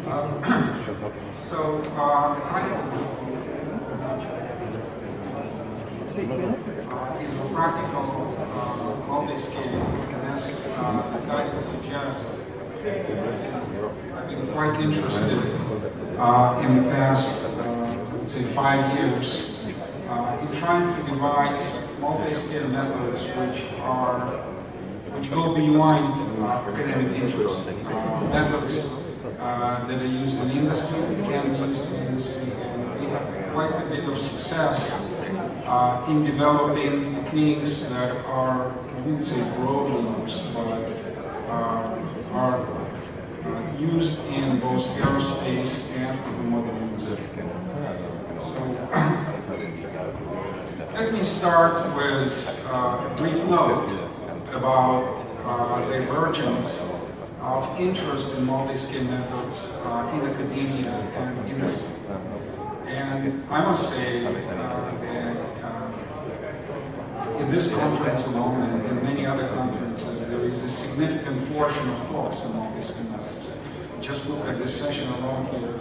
Is a practical multiscaling, and as the title suggests, I've been quite interested in the past, let's say 5 years, in trying to devise multiscale methods which go beyond academic interest. Methods that are used in industry, can be used in industry, and we have quite a bit of success in developing techniques that are, I wouldn't say broadly used, but are used in both aerospace and automotive industry. So, let me start with a brief note about divergence of interest in multiscale methods in academia and industry. And I must say that in this conference alone and in many other conferences, there is a significant portion of talks on multiscale methods. Just look at this session alone here,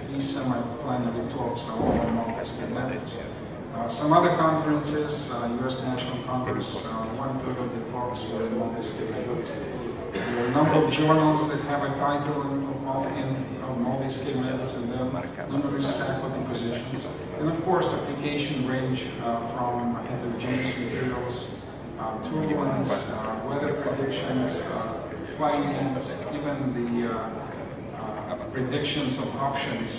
3 semi-plenary talks are all on multiscale methods. Some other conferences, US National Congress, 1/3 of the talks were in multiscale methods. There are a number of journals that have a title of multiscale methods and then numerous faculty positions. And of course, application range from heterogeneous materials, turbulence, weather predictions, findings, even the predictions of options,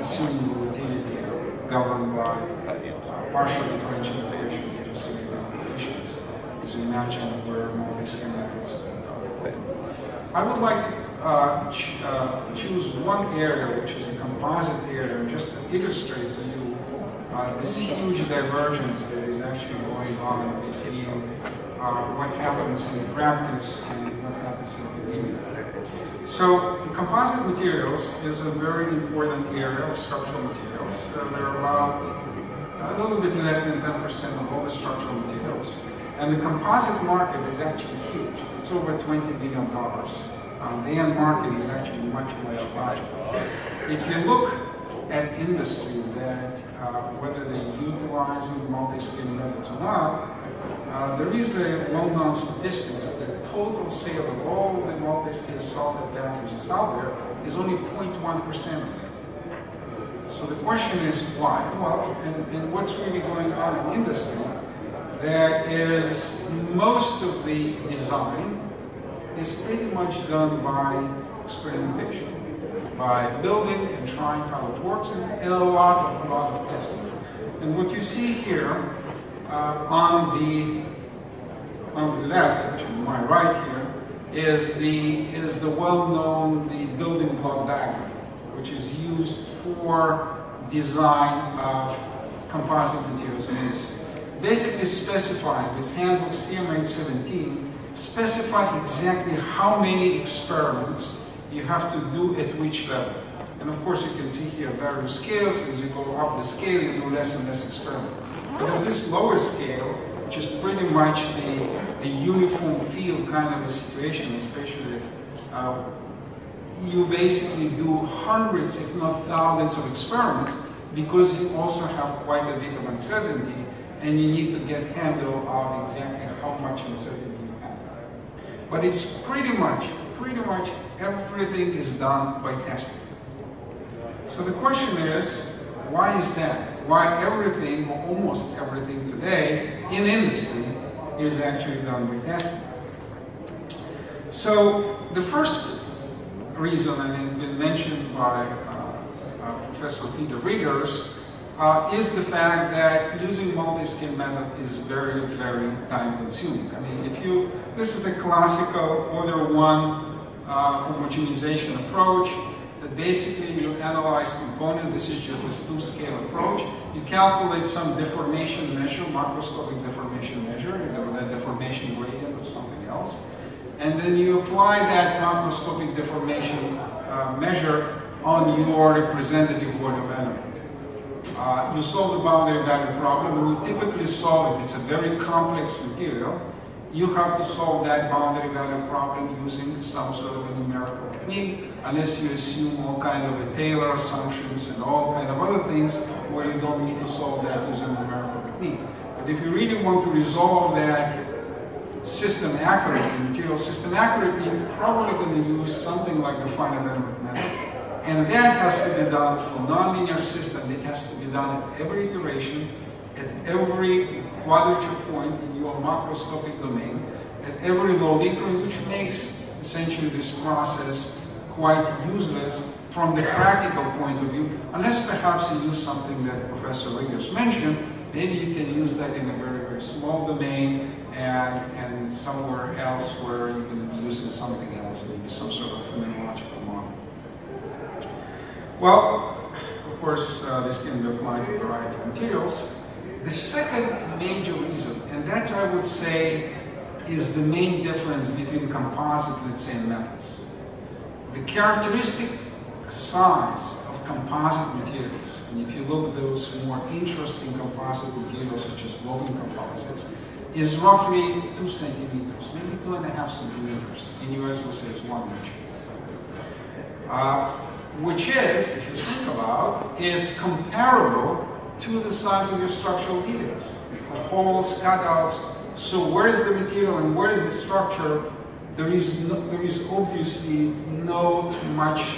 assuming relativity governed by partial differential equation coefficients, as you imagine where multiscale methods fit. I would like to choose one area, which is a composite area, just to illustrate to you this huge divergence that is actually going on between what happens in practice and what happens in academia. So, composite materials is a very important area of structural materials. They're about a little bit less than 10% of all the structural materials. And the composite market is actually huge. It's over $20 billion. The end market is actually much, much larger. If you look at industry, that whether they utilize multiscale methods or not, there is a well-known statistics that total sale of all the multiscale software packages out there is only 0.1% of it. So the question is why? Well, and what's really going on in industry, that is most of the design is pretty much done by experimentation, by building and trying how it works, and a lot of testing. And what you see here on the left, actually my right here, is the well-known building block diagram, which is used for design of composite materials in industry. Basically specifying, this handbook CM817, specify exactly how many experiments you have to do at which level. And of course you can see here various scales. As you go up the scale, you do less and less experiments. But on this lower scale, which is pretty much the uniform field kind of a situation, especially you basically do hundreds, if not thousands of experiments, because you also have quite a bit of uncertainty, and you need to get handle of exactly how much uncertainty you have. But it's pretty much everything is done by testing. So the question is, why is that? Why everything, or almost everything today in industry is actually done by testing? So the first reason, and it's been mentioned by Professor Peter Riggers, is the fact that using multiscale method is very, very time consuming. I mean, this is the classical order 1 homogenization approach, that basically you analyze component. This is just this 2-scale approach. You calculate some deformation measure, macroscopic deformation measure, that deformation gradient or something else. And then you apply that macroscopic deformation measure on your representative volume element. You solve the boundary value problem, and you typically solve it. It's a very complex material, you have to solve that boundary value problem using some sort of a numerical technique, unless you assume all kind of a Taylor assumptions and all kind of other things where you don't need to solve that using numerical technique. But if you really want to resolve that system accurately, material system accurately, you're probably going to use something like the finite element method. And that has to be done for nonlinear system. It has to be done at every iteration, at every quadrature point in your macroscopic domain, at every low increment, which makes essentially this process quite useless from the practical point of view, unless perhaps you use something that Professor Riggers mentioned. Maybe you can use that in a very, very small domain and somewhere else where you're going to be using something else, maybe some sort of phenomenological model. Well, of course, this can be applied to a variety of materials. The second major reason, and that I would say is the main difference between composite, let's say, and metals. The characteristic size of composite materials, and if you look at those more interesting composite materials such as woven composites, is roughly 2 centimeters, maybe 2.5 centimeters. In US we say it's 1 inch. Which is, if you think about, is comparable to the size of your structural details, holes, cutouts. So where is the material and where is the structure? There is obviously not much.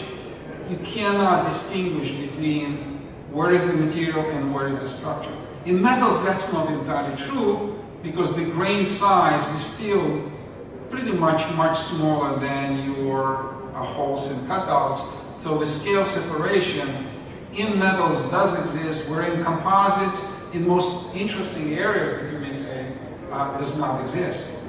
You cannot distinguish between where is the material and where is the structure. In metals, that's not entirely true, because the grain size is still pretty much smaller than your holes and cutouts. So the scale separation in metals does exist, where in composites, in most interesting areas that you may say, does not exist.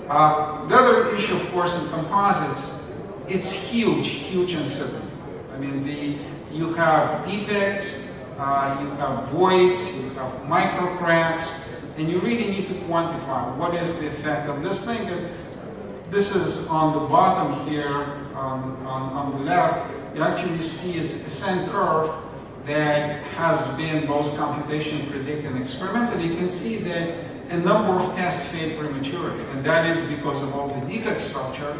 The other issue, of course, in composites, it's huge uncertainty. I mean, you have defects, you have voids, you have micro cracks, and you really need to quantify what is the effect of this thing. And this is on the bottom here, on the left. You actually see it's a ascent curve that has been both computation predicted and experimental. You can see that a number of tests fail prematurely, and that is because of all the defect structure,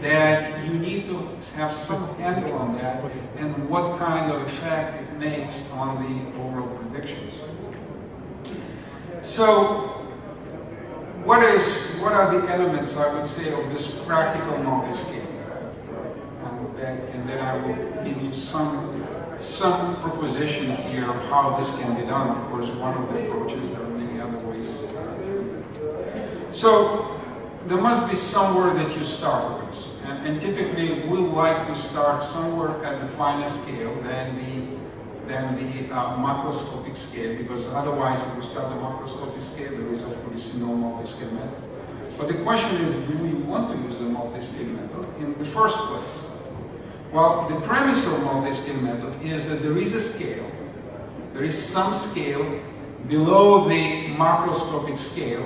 that you need to have some handle on that and what kind of effect it makes on the overall predictions. So what are the elements, I would say, of this practical multiscale? And then I will give you some proposition here of how this can be done. Of course, one of the approaches, there are many other ways. So there must be somewhere that you start with. And typically, we like to start somewhere at the finer scale than the macroscopic scale, because otherwise, if we start the macroscopic scale, there is, of course, no multiscale method. But the question is, do we want to use the multiscale method in the first place? Well, the premise of multiscale methods is that there is a scale, there is some scale below the macroscopic scale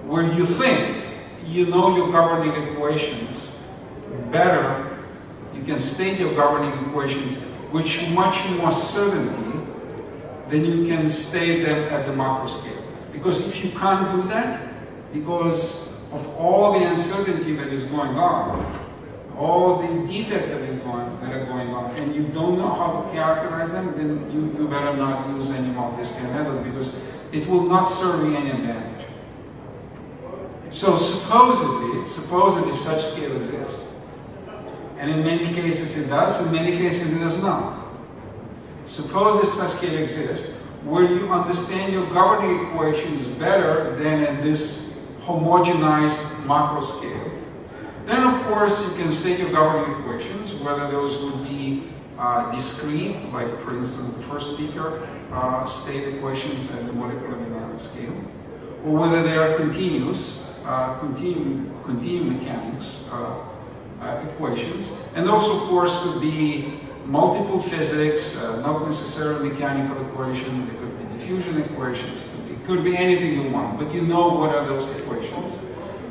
where you think you know your governing equations better, you can state your governing equations with much more certainty than you can state them at the macro scale. Because if you can't do that, because of all the uncertainty that is going on, all the defects that are going on, and you don't know how to characterize them, then you better not use any multiscale method, because it will not serve you any advantage. So supposedly such scale exists. And in many cases it does, in many cases it does not. Suppose that such scale exists, where you understand your governing equations better than at this homogenized macro scale. Then, of course, you can state your governing equations, whether those would be discrete, like, for instance, the first speaker state equations at the molecular dynamic scale, or whether they are continuous, continuum mechanics equations. And those, of course, could be multiple physics, not necessarily mechanical equations. They could be diffusion equations. Could be anything you want, but you know what are those equations.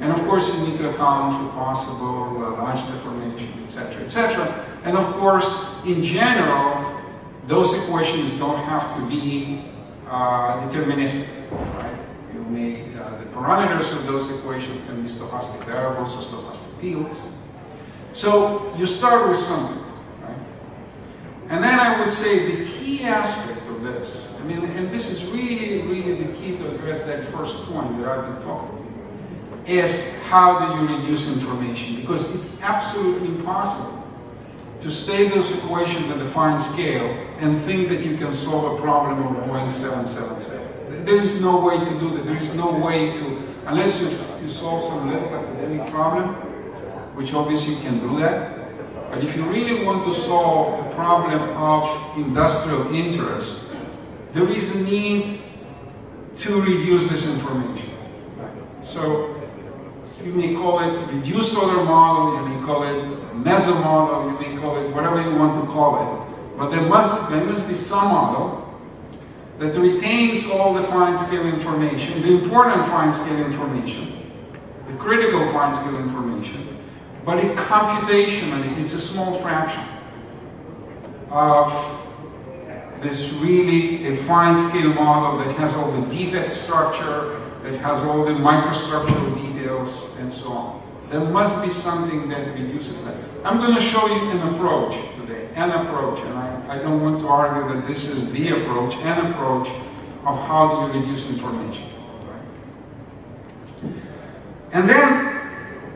And of course, you need to account for possible large deformation, etc., etc. And of course, in general, those equations don't have to be deterministic, right? You may, the parameters of those equations can be stochastic variables or stochastic fields. So you start with something, right? And then I would say the key aspect of this, I mean, and this is really, really the key to address that first point that I've been talking to, is how do you reduce information? Because it's absolutely impossible to state those equations at a fine scale and think that you can solve a problem of Boeing 777. There is no way to do that. There is no way to, unless you solve some little academic problem, which obviously you can do that. But if you really want to solve a problem of industrial interest, there is a need to reduce this information. So you may call it reduced order model, you may call it meso model, you may call it whatever you want to call it. But there must be some model that retains all the fine scale information, the important fine scale information, the critical fine scale information, but it computationally, it's a small fraction of this really a fine scale model that has all the defect structure, that has all the microstructural details, and so on. There must be something that reduces that. I'm going to show you an approach today, and I don't want to argue that this is the approach, an approach of how do you reduce information. Right? And then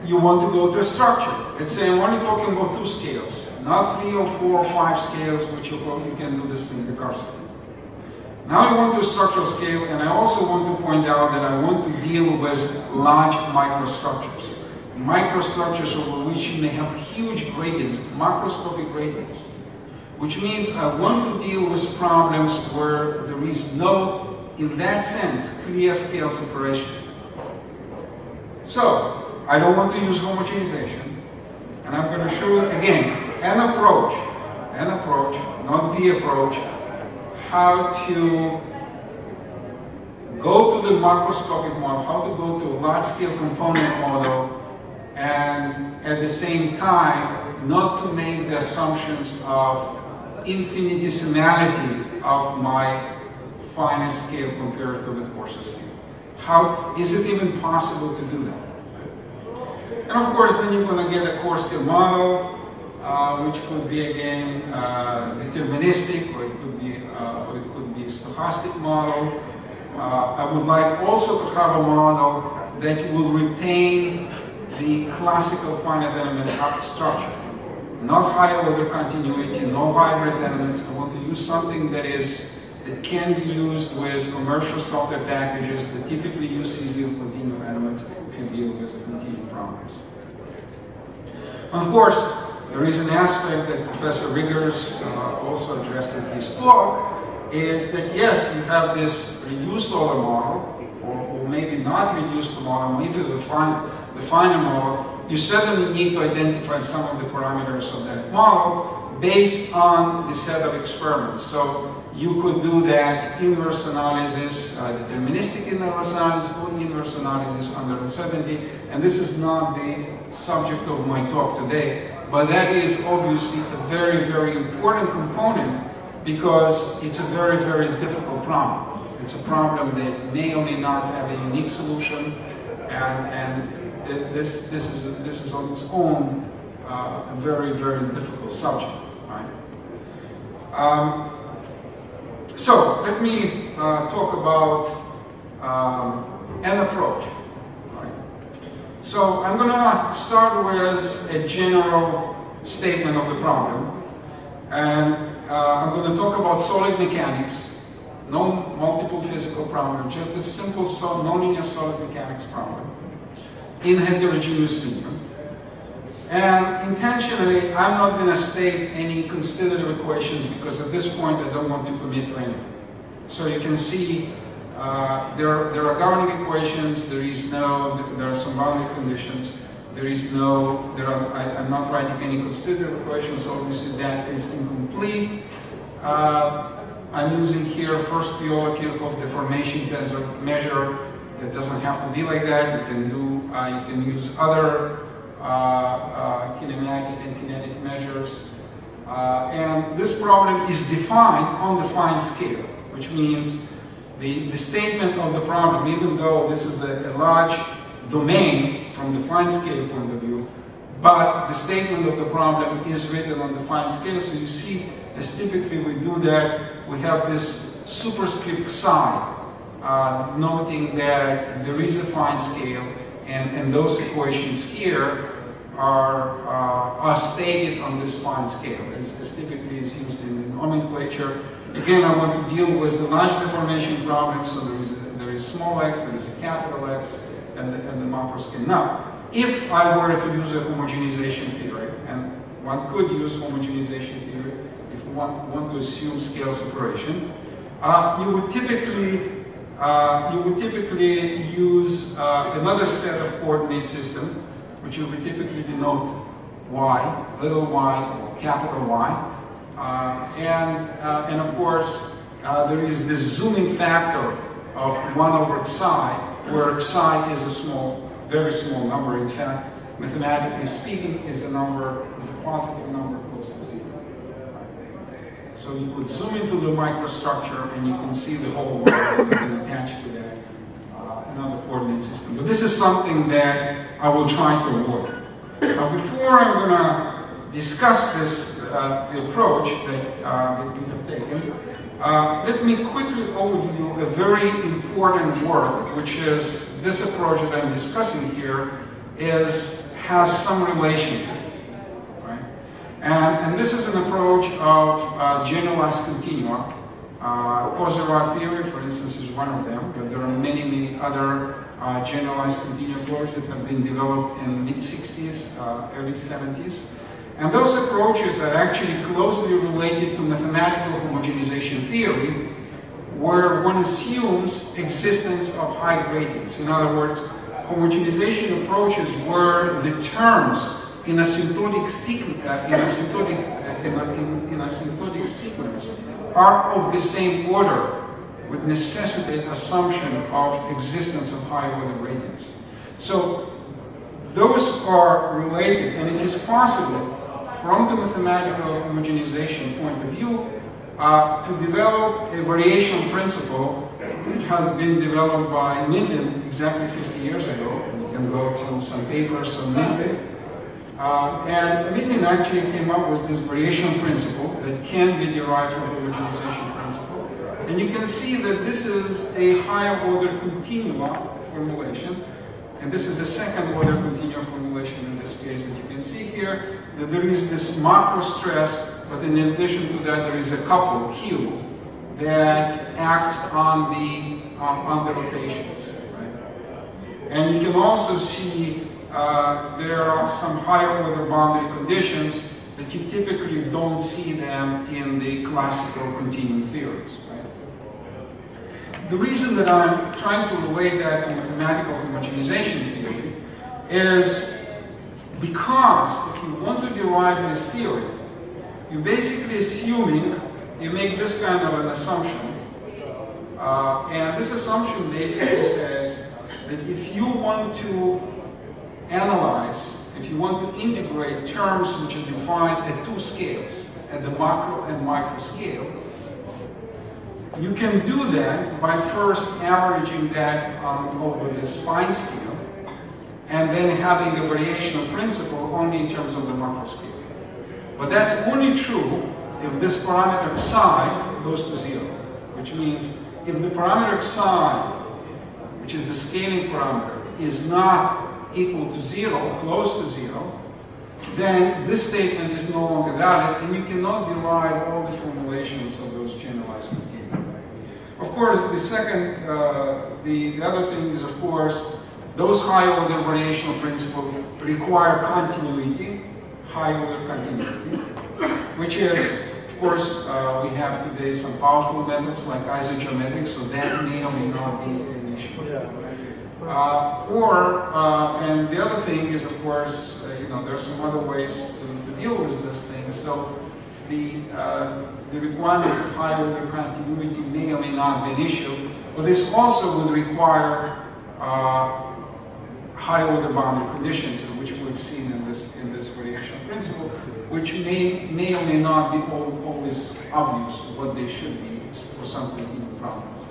you want to go to a structure. Let's say I'm only talking about 2 scales, not 3 or 4 or 5 scales, which you can do this thing recursively. Now I want to a structural scale, and I also want to point out that I want to deal with large microstructures. Microstructures over which you may have huge gradients, macroscopic gradients. Which means I want to deal with problems where there is no, in that sense, clear scale separation. So, I don't want to use homogenization, and I'm going to show you again an approach, not the approach, how to go to the macroscopic model, how to go to a large-scale component model, and at the same time, not to make the assumptions of infinitesimality of my finer scale compared to the coarser scale. How is it even possible to do that? And of course, then you're going to get a Coarse-Scale model, which could be again deterministic, or it could be a stochastic model. I would like also to have a model that will retain the classical finite element structure. Not high order continuity, no hybrid elements. I want to use something that can be used with commercial software packages that typically use CZL continuum elements if you deal with continuum problems. Of course, there is an aspect that Professor Riggers also addressed in his talk, is that yes, you have this reduced order model, or maybe not reduced model, maybe the finer model. You certainly need to identify some of the parameters of that model based on the set of experiments. So you could do that inverse analysis, deterministic inverse analysis, or inverse analysis under uncertainty. And this is not the subject of my talk today, but that is obviously a very, very important component because it's a very, very difficult problem. It's a problem that may or may not have a unique solution, and this is on its own a very, very difficult subject. Right? So let me talk about an approach. Right? So I'm going to start with a general statement of the problem, and I'm going to talk about solid mechanics. No multiple physical problem, just a simple nonlinear solid mechanics problem in heterogeneous medium. And intentionally, I'm not going to state any constitutive equations because at this point I don't want to commit to anything. So you can see there are governing equations, there are some boundary conditions, I'm not writing any constitutive equations, so obviously that is incomplete. I'm using here first Piola-Kirchhoff deformation tensor measure. That doesn't have to be like that. You can use other kinematic and kinetic measures. And this problem is defined on the fine scale, which means the statement of the problem, even though this is a large domain from the fine scale point of view, but the statement of the problem is written on the fine scale. So you see, as typically we do that, we have this superscript psi, noting that there is a fine scale, and those equations here are stated on this fine scale, as typically is used in nomenclature. Again, I want to deal with the large deformation problem, so there is small x, there is a capital X, and the macro scale. Now, if I were to use a homogenization theory, and one could use homogenization theory if one want to assume scale separation, you would typically use another set of coordinate system, which you would typically denote y, little y, or capital Y. And of course, there is this zooming factor of 1 over psi, where psi is a small, very small number. In fact, mathematically speaking, is a positive number close to 0. So you could zoom into the microstructure and you can see the whole world, and you can attach to that another coordinate system. But this is something that I will try to avoid. Now, before I'm going to discuss this, the approach that we have taken, let me quickly overview a very important work, which is this approach that I'm discussing here has some relation to it, right? And this is an approach of generalized continua. Coarse-Scale theory, for instance, is one of them, but there are many, many other generalized continua approaches that have been developed in the mid-60s, early 70s. And those approaches are actually closely related to mathematical homogenization theory, where one assumes existence of high gradients. In other words, homogenization approaches where the terms in asymptotic sequence are of the same order, would necessitate assumption of existence of high order gradients. So those are related, and it is possible from the mathematical homogenization point of view to develop a variation principle that has been developed by Midland exactly 50 years ago. You can go to some papers on Midland. And Midland actually came up with this variation principle that can be derived from the homogenization principle. And you can see that this is a higher order continua formulation. And this is the second order continua formulation in this case that you can see here, that there is this macro stress, but in addition to that there is a couple, Q, that acts on the rotations. Right? And you can also see there are some higher order boundary conditions that you typically don't see them in the classical continuum theories. The reason that I'm trying to relate that to mathematical homogenization theory is because if you want to derive this theory, you're basically assuming, you make this kind of an assumption, and this assumption basically says that if you want to analyze, if you want to integrate terms which are defined at two scales, at the macro and micro scale, you can do that by first averaging that over this fine scale, and then having a variational principle only in terms of the macro scale. But that's only true if this parameter psi goes to 0, which means if the parameter psi, which is the scaling parameter, is not equal to 0, close to 0, then this statement is no longer valid, and you cannot derive all the formulations of those generalized continua. Of course, the other thing is, of course, those high order variational principles require continuity, high order continuity, which is, of course, we have today some powerful methods like isogeometrics, so that may or may not be an issue. And the other thing is, of course, there are some other ways to deal with this thing. So the requirements of high order continuity may or may not be an issue, but this also would require high order boundary conditions, which we've seen in this variational principle, which may or may not be always obvious what they should be for some continuum problems.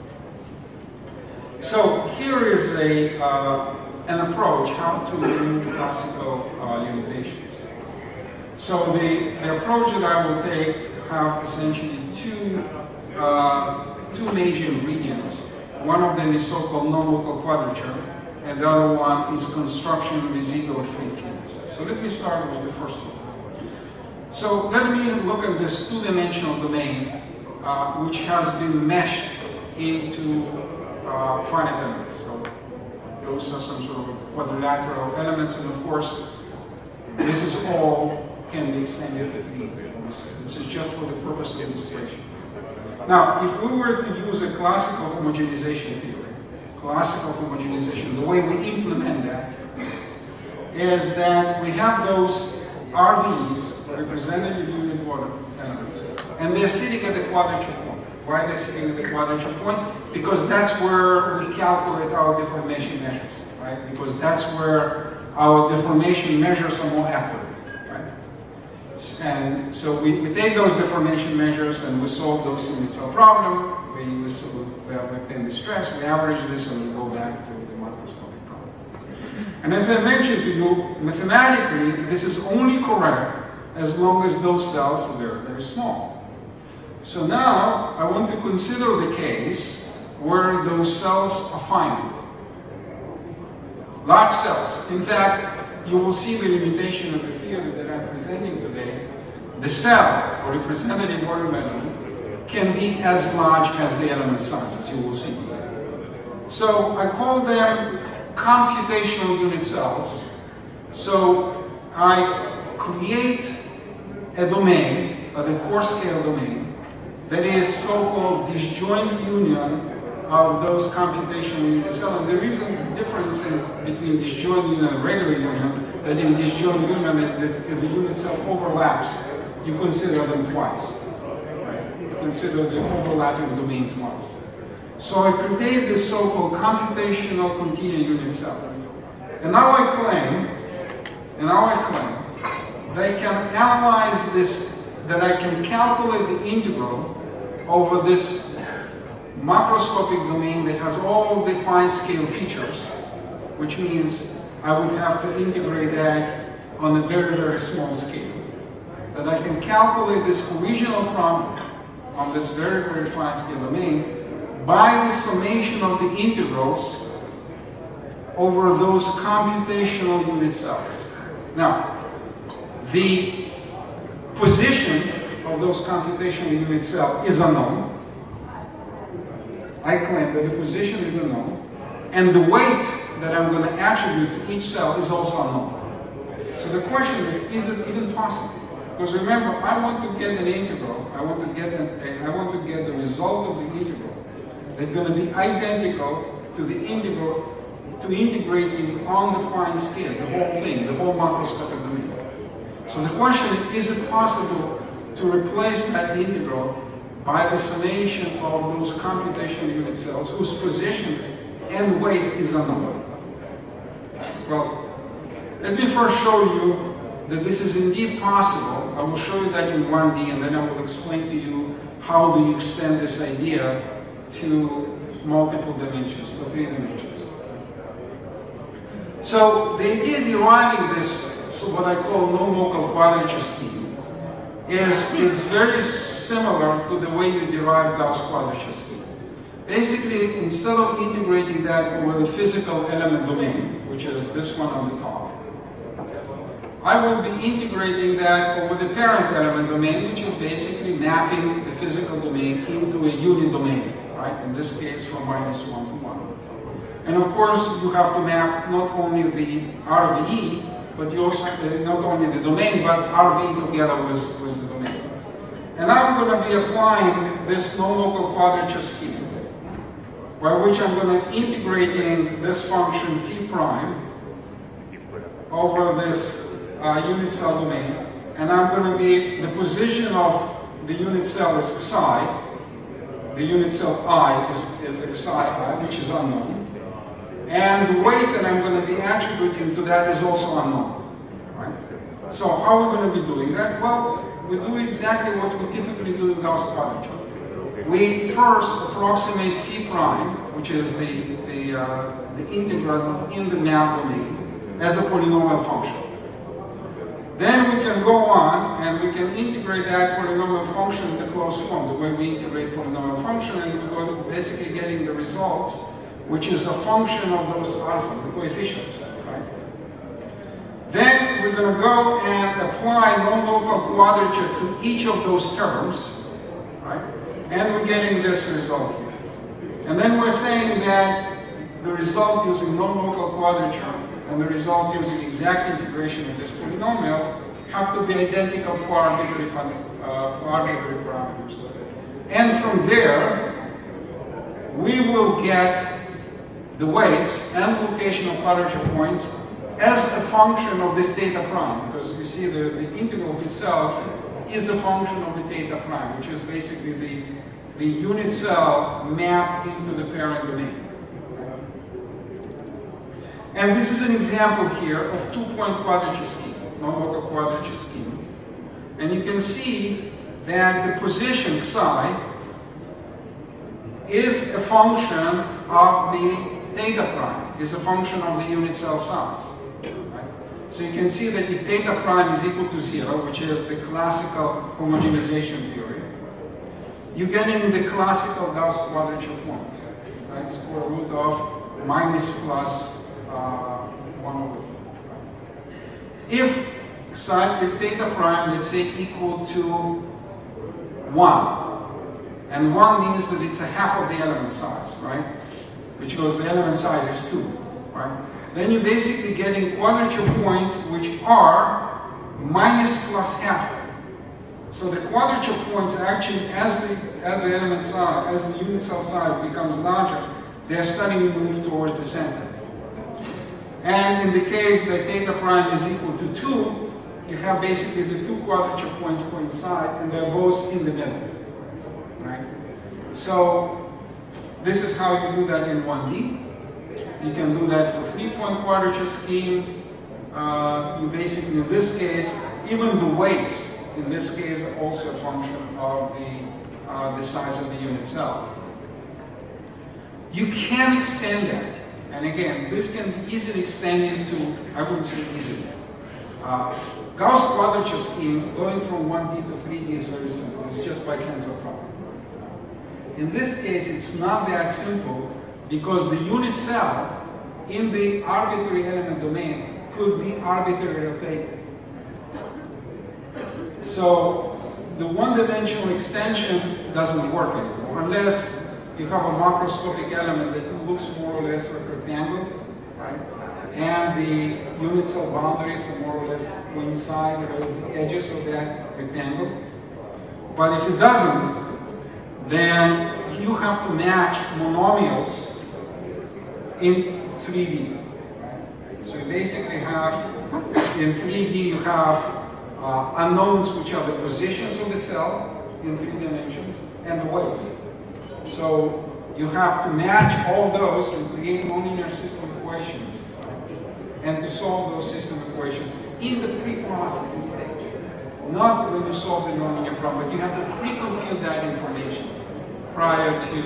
So here is an approach how to remove classical limitations. So the approach that I will take have essentially two major ingredients. One of them is so-called nonlocal quadrature, and the other one is construction residual-free fields. So let me start with the first one. So let me look at this two-dimensional domain, which has been meshed into finite elements. So those are some sort of quadrilateral elements, and of course, this is all can be extended to 3. This is just for the purpose of illustration. Now, if we were to use a classical homogenization theory, the way we implement that is that we have those RVs, representative unit elements, and they're sitting at the quadrature point. Why are they sitting at the quadrature point? Because that's where we calculate our deformation measures, right? Because that's where our deformation measures are more accurate, right? And so we take those deformation measures and we solve those unit cell problem. We obtain the stress, we average this, and we go back to the microscopic problem. And as I mentioned to you, mathematically, this is only correct as long as those cells are very, very small. So now, I want to consider the case where those cells are finite. Large cells. In fact, you will see the limitation of the theory that I'm presenting today. The cell, or representative volume element, can be as large as the element size, as you will see. So I call them computational unit cells. So I create a domain, the Coarse-Scale domain, that is so-called disjoint union of those computational unit cells. And the reason the difference is between disjoint union and regular union, that in disjoint union, if the unit cell overlaps, you consider them twice. Consider the overlapping domain twice. So I create this so-called computational continuous unit cell. And now I claim that I can analyze this, that I can calculate the integral over this macroscopic domain that has all the fine scale features, which means I would have to integrate that on a very, very small scale. That I can calculate this original problem on this very, very fine scale domain by the summation of the integrals over those computational unit cells. Now, the position of those computational unit cells is unknown. I claim that the position is unknown, and the weight that I'm going to attribute to each cell is also unknown. So the question is it even possible? Because remember, I want to get an integral. I want to get the result of the integral that's going to be identical to the integral to integrating on the fine scale, the whole thing, the whole macroscopic domain. So the question is it possible to replace that integral by the summation of those computational unit cells whose position and weight is unknown? Well, let me first show you that this is indeed possible. I will show you that in 1D, and then I will explain to you how do you extend this idea to multiple dimensions, to 3 dimensions. So the idea deriving this, so what I call nonlocal quadrature scheme, is very similar to the way you derive Gauss quadrature scheme. Basically, instead of integrating that over the physical element domain, which is this one on the top, I will be integrating that over the parent element domain, which is basically mapping the physical domain into a unit domain, right? In this case, from -1 to 1. And of course, you have to map not only the RVE, but you also have to, not only the domain, but RV together with the domain. And I'm going to be applying this nonlocal quadrature scheme, by which I'm going to integrating this function phi prime over this unit cell domain, and I'm going to be, the position of the unit cell is psi, the unit cell I is xi I, which is unknown, and the weight that I'm going to be attributing to that is also unknown, right? So how are we going to be doing that? Well, we do exactly what we typically do in Gauss quadrature. we first approximate phi prime, which is the integrand in the map domain, as a polynomial function. Then we can go on and we can integrate that polynomial function in the closed form, the way we integrate polynomial function, and we're going to basically getting the results, which is a function of those alphas, the coefficients. Right? Then we're going to go and apply nonlocal quadrature to each of those terms, right? And we're getting this result here. And then we're saying that the result using nonlocal quadrature and the result using exact integration of this polynomial have to be identical for arbitrary parameters. And from there, we will get the weights and location of quadrature points as a function of this theta prime, because you see the integral itself is a function of the theta prime, which is basically the unit cell mapped into the parent domain. And this is an example here of two-point quadrature scheme, nonlocal quadrature scheme. And you can see that the position psi is a function of the theta prime, is a function of the unit cell size. Right? So you can see that if theta prime is equal to 0, which is the classical homogenization theory, you get in the classical Gauss quadrature point, right? Square root of minus plus 1 over 4. If theta prime, let's say, equal to 1, and 1 means that it's a half of the element size, right? Which goes, the element size is 2, right? Then you're basically getting quadrature points which are minus plus half. So the quadrature points actually, as the element size, as the unit cell size becomes larger, they're starting to move towards the center. And in the case that theta prime is equal to 2, you have basically the two quadrature points coincide, and they're both in the middle, right? So this is how you do that in 1D. You can do that for 3-point quadrature scheme. You basically, in this case, even the weights, in this case, are also a function of the size of the unit cell. You can extend that. And again, this can be easily extended to, I wouldn't say easily. Gauss quadrature scheme, going from 1D to 3D is very simple. It's just by tensor problem. In this case, it's not that simple because the unit cell in the arbitrary element domain could be arbitrarily rotated. So the one-dimensional extension doesn't work anymore unless you have a macroscopic element that looks more or less like a rectangle, right? And the unit cell boundaries are more or less coincide with the edges of that rectangle. But if it doesn't, then you have to match monomials in 3D. Right? So you basically have, in 3D you have unknowns, which are the positions of the cell in 3 dimensions, and the weight. So you have to match all those and create nonlinear system equations, and to solve those system equations in the pre-processing stage. Not when you solve the nonlinear problem, but you have to pre-compute that information prior to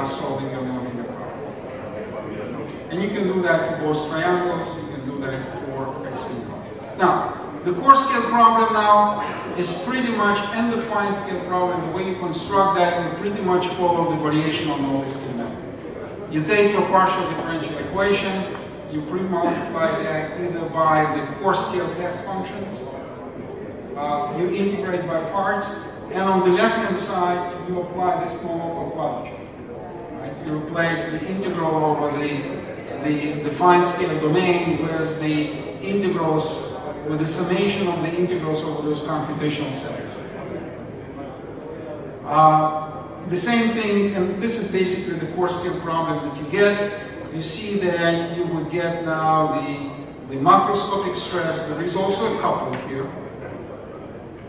solving your nonlinear problem. And you can do that for both triangles, you can do that for hexagons. Now, the coarse-scale problem now is pretty much, and the fine-scale problem, the way you construct that, you pretty much follow the variation on multiscale method. You take your partial differential equation, you pre-multiply that either by the coarse-scale test functions, you integrate by parts, and on the left-hand side, you apply this nonlocal quadrature. Right? You replace the integral over the fine-scale domain with the integrals, with the summation of the integrals over those computational cells. The same thing, and this is basically the coarse-scale problem that you get. You see that you would get now the macroscopic stress. There is also a couple here.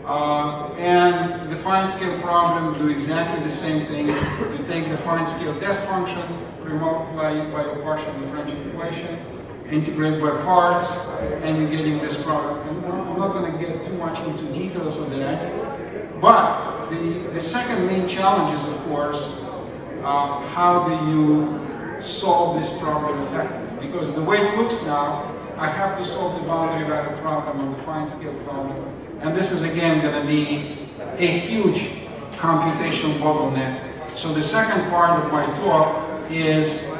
And the fine-scale problem do exactly the same thing. You take the fine-scale test function, multiply it by a partial differential equation, integrate by parts, and you're getting this product. And I'm not going to get too much into details of that, but the second main challenge is, of course, how do you solve this problem effectively? Because the way it looks now, I have to solve the boundary value problem on the fine scale problem, and this is again going to be a huge computational bottleneck. So the second part of my talk is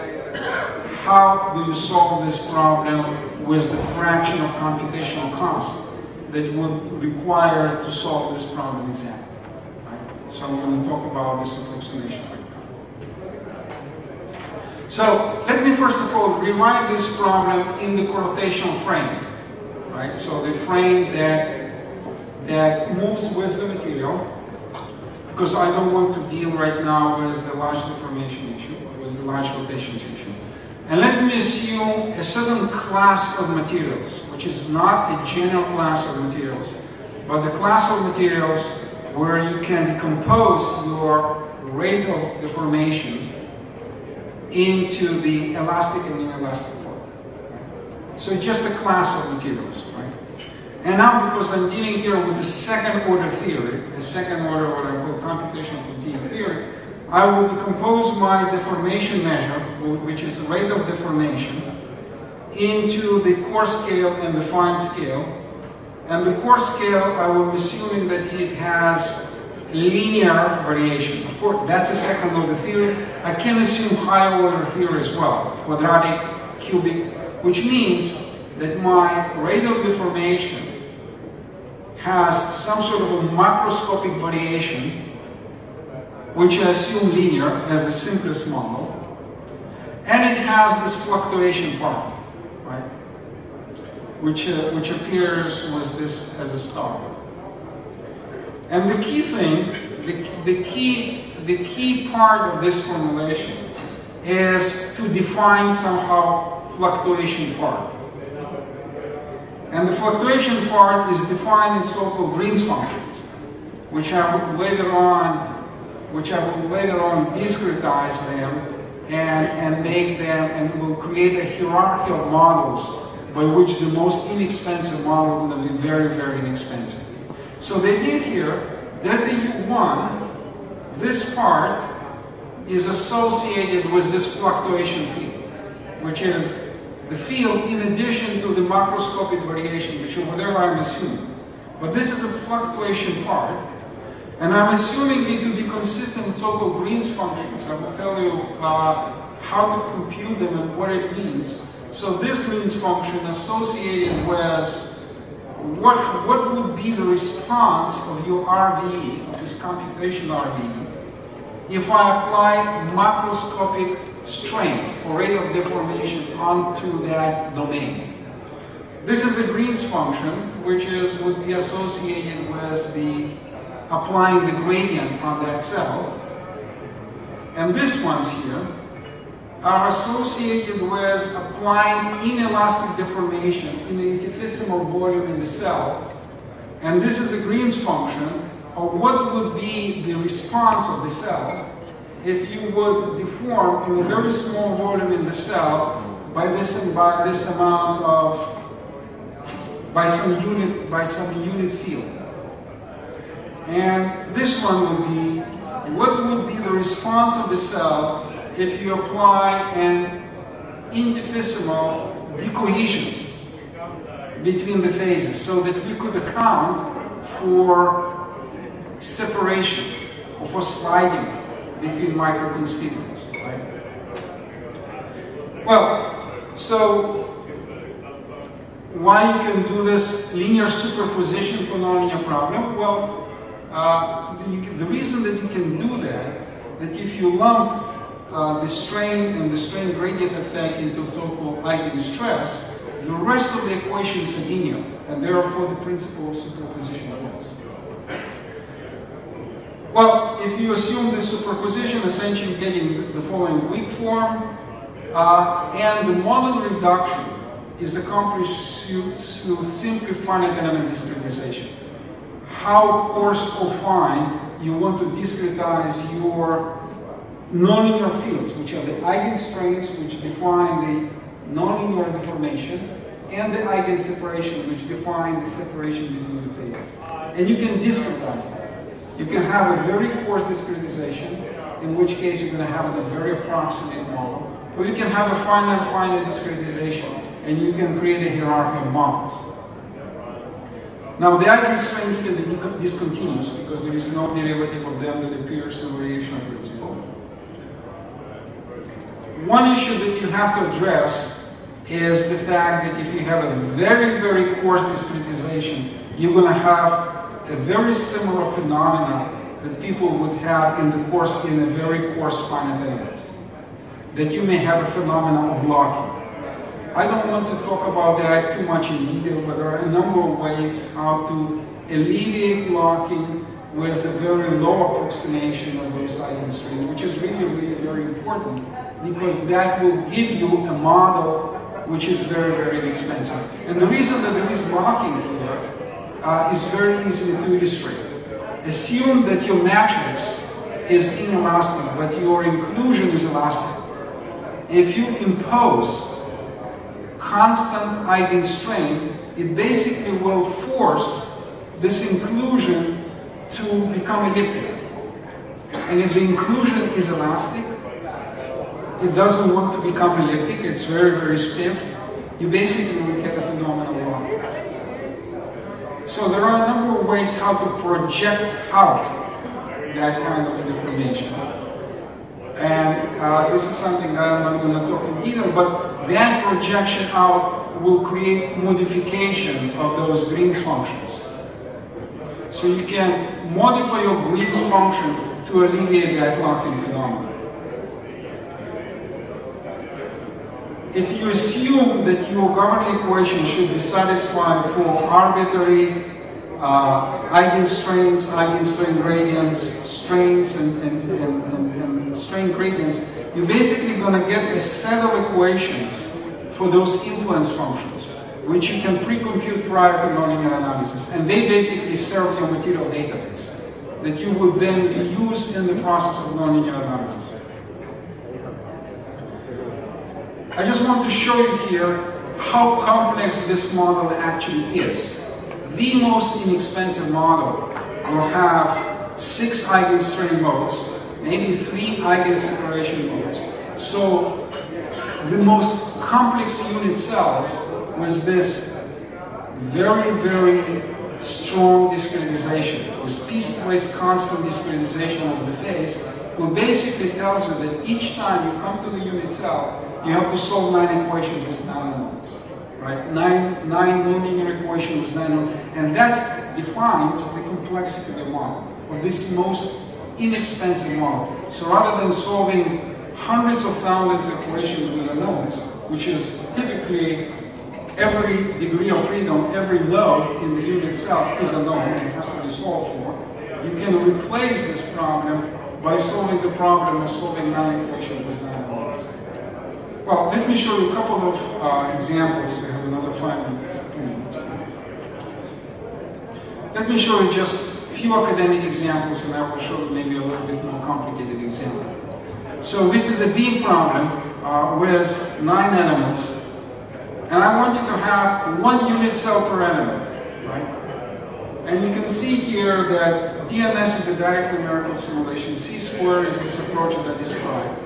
how do you solve this problem with the fraction of computational cost that would require to solve this problem exactly. Right? So I'm going to talk about this approximation right now. So let me first of all rewrite this problem in the rotational frame. Right? So the frame that moves with the material, because I don't want to deal right now with the large deformation issue, with the large rotations issue. And let me assume a certain class of materials, which is not a general class of materials, but the class of materials where you can decompose your rate of deformation into the elastic and inelastic part. Right? So it's just a class of materials. Right? And now, because I'm dealing here with the second order theory, the second order what I call computational continuum theory, I will decompose my deformation measure, which is the rate of deformation, into the coarse scale and the fine scale. And the coarse scale, I will be assuming that it has linear variation. Of course, that's a second order theory. I can assume higher order theory as well, quadratic, cubic, which means that my rate of deformation has some sort of a macroscopic variation, which I assume linear as the simplest model, and it has this fluctuation part, right? Which appears with this as a star. And the key thing, the key part of this formulation is to define somehow fluctuation part. And the fluctuation part is defined in so-called Green's functions, which I will later on discretize them and make them, and will create a hierarchy of models by which the most inexpensive model will be very, very inexpensive. So they did here, delta U1, this part is associated with this fluctuation field, which is the field in addition to the macroscopic variation, which is whatever I'm assuming. But this is a fluctuation part. And I'm assuming it to be consistent with so-called Green's functions. I will tell you how to compute them and what it means. So this Green's function associated with what would be the response of your RVE, of this computation RVE, if I apply macroscopic strain or rate of deformation onto that domain. This is the Green's function, which would be associated with the applying the gradient on that cell. And these ones here are associated with applying inelastic deformation in the infinitesimal volume in the cell. And this is the Green's function of what would be the response of the cell if you would deform in a very small volume in the cell by some unit field. And this one would be, what would be the response of the cell if you apply an infinitesimal decohesion between the phases, so that we could account for separation or for sliding between microconstituents, right? Well, so why you can do this linear superposition for nonlinear problem? Well, the reason that you can do that if you lump the strain and the strain gradient effect into so-called eigenstress, the rest of the equations are linear, and therefore the principle of superposition works. Well, if you assume the superposition, essentially getting the following weak form, and the model reduction is accomplished through simply finite element discretization. How coarse or fine you want to discretize your nonlinear fields, which are the eigenstrains, which define the nonlinear deformation, and the eigenseparation, which define the separation between the phases. And you can discretize that. You can have a very coarse discretization, in which case you're going to have a very approximate model. Or you can have a finer discretization, and you can create a hierarchy of models. Now, the eigenstrains can be discontinuous because there is no derivative of them that appears in variation of principle. One issue that you have to address is the fact that if you have a very, very coarse discretization, you're going to have a very similar phenomena that people would have in a very coarse finite elements. That you may have a phenomenon of locking. I don't want to talk about that too much in detail, but there are a number of ways how to alleviate locking with a very low approximation of those eigenstrains, which is really, really very important because that will give you a model which is very, very inexpensive. And the reason that there is locking here is very easy to illustrate. Assume that your matrix is inelastic, but your inclusion is elastic. If you impose constant eigenstrain, it basically will force this inclusion to become elliptic. And if the inclusion is elastic, it doesn't want to become elliptic, it's very, very stiff, you basically will get a phenomenal lock. So there are a number of ways how to project out that kind of a deformation. And this is something that I'm not going to talk in detail, but that projection out will create modification of those Green's functions. So you can modify your Green's function to alleviate that locking phenomenon. If you assume that your governing equation should be satisfied for arbitrary eigenstrains, eigenstrain gradients, strains, and strain gradients, you're basically going to get a set of equations for those influence functions, which you can pre-compute prior to nonlinear analysis. And they basically serve your material database that you would then use in the process of nonlinear analysis. I just want to show you here how complex this model actually is. The most inexpensive model will have 6 eigenstrain modes, maybe 3 eigenseparation modes. So the most complex unit cells with this very, very strong discretization, with piecewise constant discretization of the phase, will basically tells you that each time you come to the unit cell, you have to solve 9 equations with 9 unknowns, right? 9 nonlinear equations with 9 unknowns, and that defines the complexity of the model, or this most inexpensive model. So rather than solving hundreds of thousands of equations with unknowns, which is typically every degree of freedom, every node in the unit cell is a node and has to be solved for, you can replace this problem by solving the problem of solving 9 equations with 9 unknowns. Well, let me show you a couple of examples. We have another 5 minutes. Let me show you just a few academic examples, and I will show you maybe a little bit more complicated example. So this is a beam problem with 9 elements, and I want you to have 1 unit cell per element, right? And you can see here that DNS is a direct numerical simulation. C-square is this approach that I described.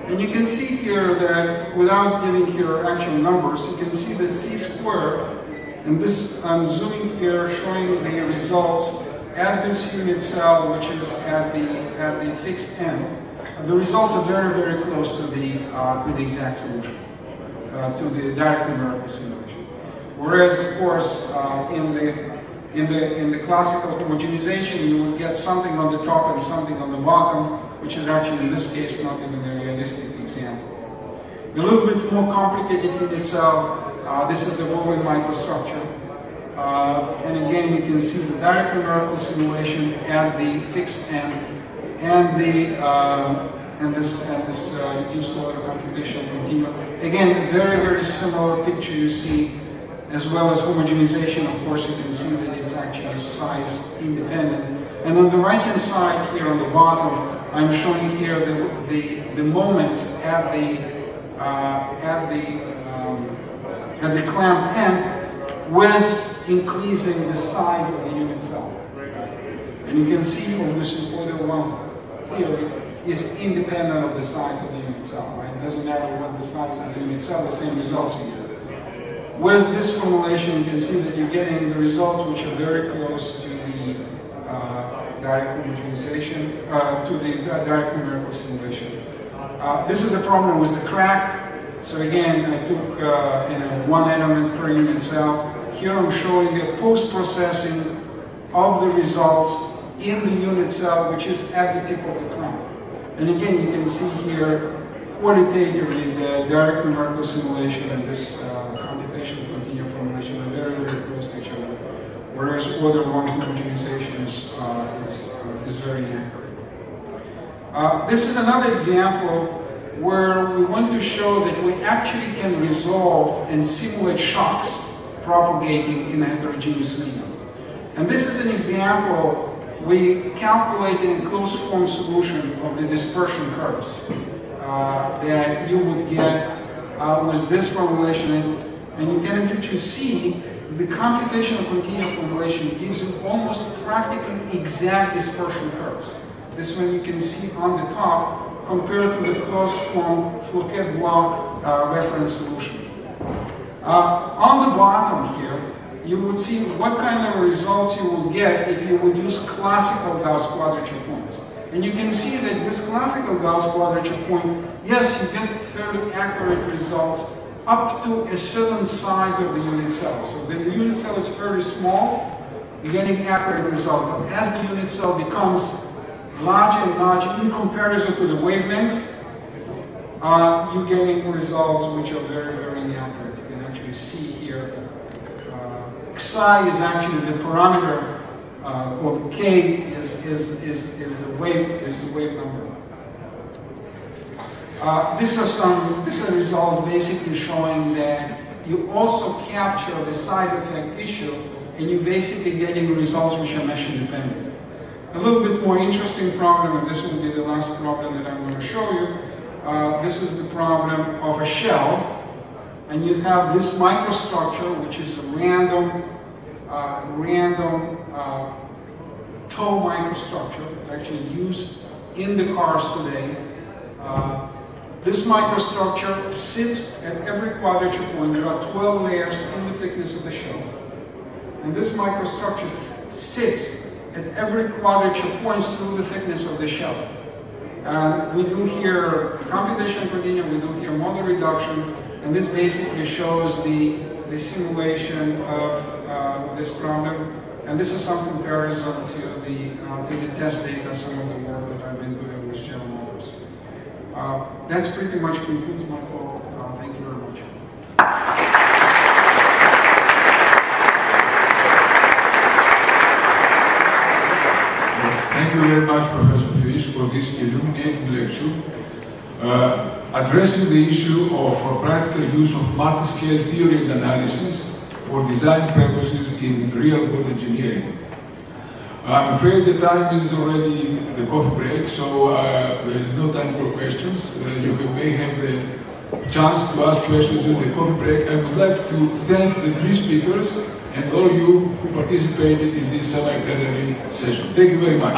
And you can see here that, without giving here actual numbers, you can see that C-square, and this, I'm zooming here, showing the results at this unit cell, which is at the fixed end. The results are very, very close to the exact solution, to the direct numerical simulation. Whereas, of course, in the classical homogenization, you would get something on the top and something on the bottom, which is actually, in this case, not even a realistic example. A little bit more complicated unit cell. This is the woven microstructure. And again, you can see the direct numerical simulation at the fixed end, and this reduced order computational continuum. Again, a very, very similar picture you see, as well as homogenization. Of course, you can see that it's actually size independent. And on the right-hand side here on the bottom, I'm showing here the moment at the clamp end with increasing the size of the unit cell. And you can see, obviously, order 1 theory is independent of the size of the unit cell, right? It doesn't matter what the size of the unit cell, the same results you get. Whereas this formulation, you can see that you're getting the results which are very close to the direct homogenization, to the direct numerical simulation. This is a problem with the crack. So again, I took 1 element per unit cell. Here I'm showing the post-processing of the results in the unit cell, which is at the tip of the crown. And again, you can see here qualitatively the direct numerical simulation and this computational continuum formulation are very, very close to each other, whereas order 1 homogenization is very accurate. This is another example where we want to show that we actually can resolve and simulate shocks propagating in a heterogeneous medium. And this is an example. We calculated a closed form solution of the dispersion curves that you would get with this formulation. And you can actually see the computational continuum formulation gives you almost practically exact dispersion curves. This one you can see on the top compared to the closed form Fouquet block reference solution. On the bottom here, you would see what kind of results you will get if you would use classical Gauss quadrature points. And you can see that with classical Gauss quadrature point, yes, you get fairly accurate results up to a certain size of the unit cell. So when the unit cell is fairly small, you're getting accurate results. But as the unit cell becomes larger and larger in comparison to the wavelengths, you're getting results which are very, very inaccurate. You can actually see here Xi is actually the parameter, or K is the wave number. These are results basically showing that you also capture the size effect issue, and you're basically getting results which are mesh independent. A little bit more interesting problem, and this will be the last problem that I'm going to show you. This is the problem of a shell. And you have this microstructure, which is a random toe microstructure. It's actually used in the cars today. This microstructure sits at every quadrature point. There are 12 layers in the thickness of the shell. And this microstructure sits at every quadrature point through the thickness of the shell. And we do here computation continuum, we do here model reduction. And this basically shows the simulation of this problem. And this is some comparison to the test data, some of the work that I've been doing with General Motors. That's pretty much concludes my talk. Thank you very much. Thank you very much, Professor Fish, for this illuminating lecture. Addressing the issue of practical use of multiscale theory and analysis for design purposes in real-world engineering. I'm afraid the time is already the coffee break, so there is no time for questions. You may have the chance to ask questions during the coffee break. I would like to thank the 3 speakers and all you who participated in this semi-plenary session. Thank you very much.